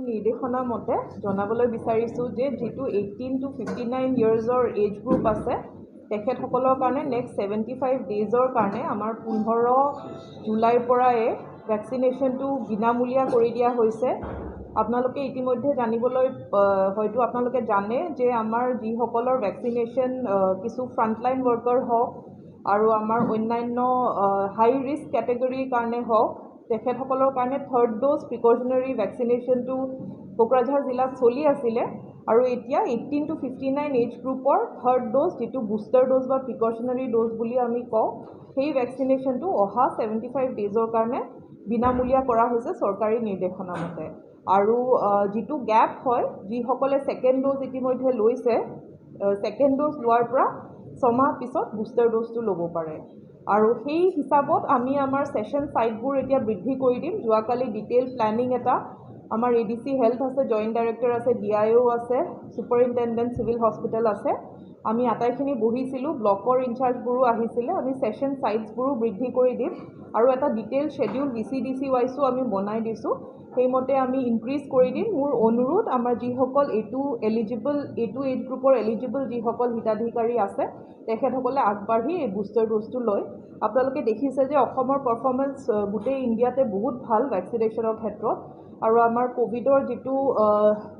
নিৰ্দেশনা মতে জনাবলৈ বিচাৰিছোঁ যে যিটো 18 to 59 ইয়াৰ্ছৰ এজ গ্ৰুপ আছে তেখেতসকলৰ কাৰণে নেক্সট 75 ডেজৰ কাৰণে আমাৰ 15 জুলাইৰ পৰাই ভেকচিনেশ্যনটো বিনামূলীয়া কৰি দিয়া হৈছে। আপোনালোকে ইতিমধ্যে জানিবলৈ হয়তো আপোনালোকে জানে যে আমাৰ যিসকলৰ ভেকচিনেশ্যন কিছু ফ্ৰণ্টলাইন ৱৰ্কাৰ হওক আৰু আমাৰ অন্যান্য হাই ৰিস্ক কেটেগৰীৰ কাৰণে হওক তেখেতসকলৰ কাৰণে থাৰ্ড ড'জ প্ৰিকশ্যনাৰী ভেকচিনেশ্যনটো কোকৰাঝাৰ জিলাত চলি আছিলে আৰু এতিয়া 18 to 59 এজ গ্ৰুপৰ থাৰ্ড ড'জ যিটো বুষ্টাৰ ড'জ বা প্ৰিকশ্যনাৰী ড'জ বুলি আমি কওঁ সেই ভেকচিনেশ্যনটো অহা 75 ডেজৰ কাৰণে বিনামূলীয়া কৰা হৈছে চৰকাৰী নিৰ্দেশনা মতে। আৰু যিটো গেপ হয় যিসকলে ছেকেণ্ড ড'জ ইতিমধ্যে লৈছে ছেকেণ্ড ড'জ লোৱাৰ পৰা 6 মাহ পিছত বুষ্টাৰ ড'জটো ল'ব পাৰে আৰু সেই হিচাপত আমি আমাৰ ছেশ্যন ছাইটবোৰ এতিয়া বৃদ্ধি কৰি দিম। যোৱাকালি ডিটেইল প্লেনিং এটা আমাৰ ADC হেল্থ আছে, জইণ্ট ডাইৰেক্টৰ আছে, DIO আছে, ছুপাৰিণ্টেণ্ডেণ্ট চিভিল হস্পিটেল আছে, আমি আটাইখিনি বহিছিলোঁ, ব্লকৰ ইনচাৰ্জবোৰো আহিছিলে। আমি ছেশ্যন ছাইটছবোৰো বৃদ্ধি কৰি দিম আৰু এটা ডিটেইল শ্বেডিউল VCDC ৱাইজো আমি বনাই দিছোঁ, সেইমতে আমি ইনক্ৰিজ কৰি দিম। মোৰ অনুৰোধ আমাৰ যিসকল এইটো এজ গ্ৰুপৰ এলিজিবল যিসকল হিতাধিকাৰী আছে তেখেতসকলে আগবাঢ়ি এই বুষ্টাৰ ড'জটো লয়। আপোনালোকে দেখিছে যে অসমৰ পাৰফৰ্মেঞ্চ গোটেই ইণ্ডিয়াতে বহুত ভাল ভেকচিনেশ্যনৰ ক্ষেত্ৰত আৰু আমাৰ ক'ভিডৰ যিটো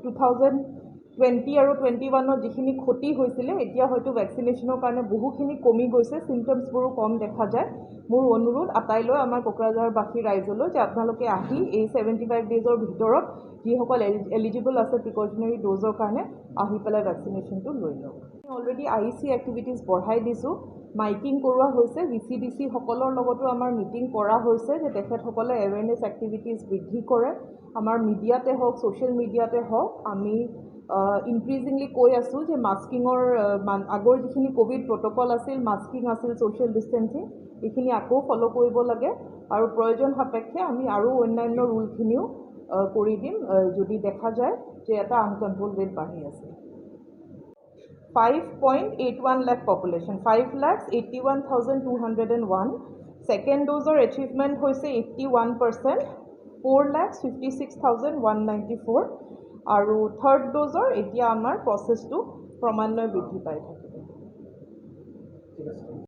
2020 আৰু 21ত যিখিনি ক্ষতি হৈছিলে এতিয়া হয়তো ভেকচিনেশ্যনৰ কাৰণে বহুখিনি কমি গৈছে, চিমটমছবোৰো কম দেখা যায়। মোৰ অনুৰোধ আটাইলৈ আমাৰ কোকৰাঝাৰবাসী ৰাইজলৈ যে আপোনালোকে আহি এই 75 ডেজৰ ভিতৰত যিসকল এলিজিবল আছে প্ৰিকশ্যনাৰী ড'জৰ কাৰণে আহি পেলাই ভেকচিনেশ্যনটো লৈ লওক। অলৰেডি IEC এক্টিভিটিজ বঢ়াই দিছোঁ, মাইকিং কৰোৱা হৈছে, VCDC সকলৰ লগতো আমাৰ মিটিং কৰা হৈছে যে তেখেতসকলে এৱেৰনেছ এক্টিভিটিজ বৃদ্ধি কৰে। আমাৰ মিডিয়াতে হওক ছ'চিয়েল মিডিয়াতে হওক আমি ইনক্ৰিজিংলি কৈ আছোঁ যে মাস্কিঙৰ আগৰ যিখিনি ক'ভিড প্ৰট'কল আছিল, মাস্কিং আছিল, ছ'চিয়েল ডিষ্টেঞ্চিং এইখিনি আকৌ ফ'ল' কৰিব লাগে আৰু প্ৰয়োজন সাপেক্ষে আমি আৰু অন্যান্য ৰুলখিনিও কৰি দিম যদি দেখা যায় যে এটা আনকণ্ট্ৰল ৰেট বাঢ়ি আছে। 5.81 লাখ পপুলেশ্যন, 5,81,201। ছেকেণ্ড ড'জৰ এচিভমেণ্ট হৈছে 81%, 4,56,194 আৰু থাৰ্ড ড'জৰ এতিয়া আমাৰ প্ৰচেছটো ক্ৰমান্বয়ে বৃদ্ধি পাই থাকিব।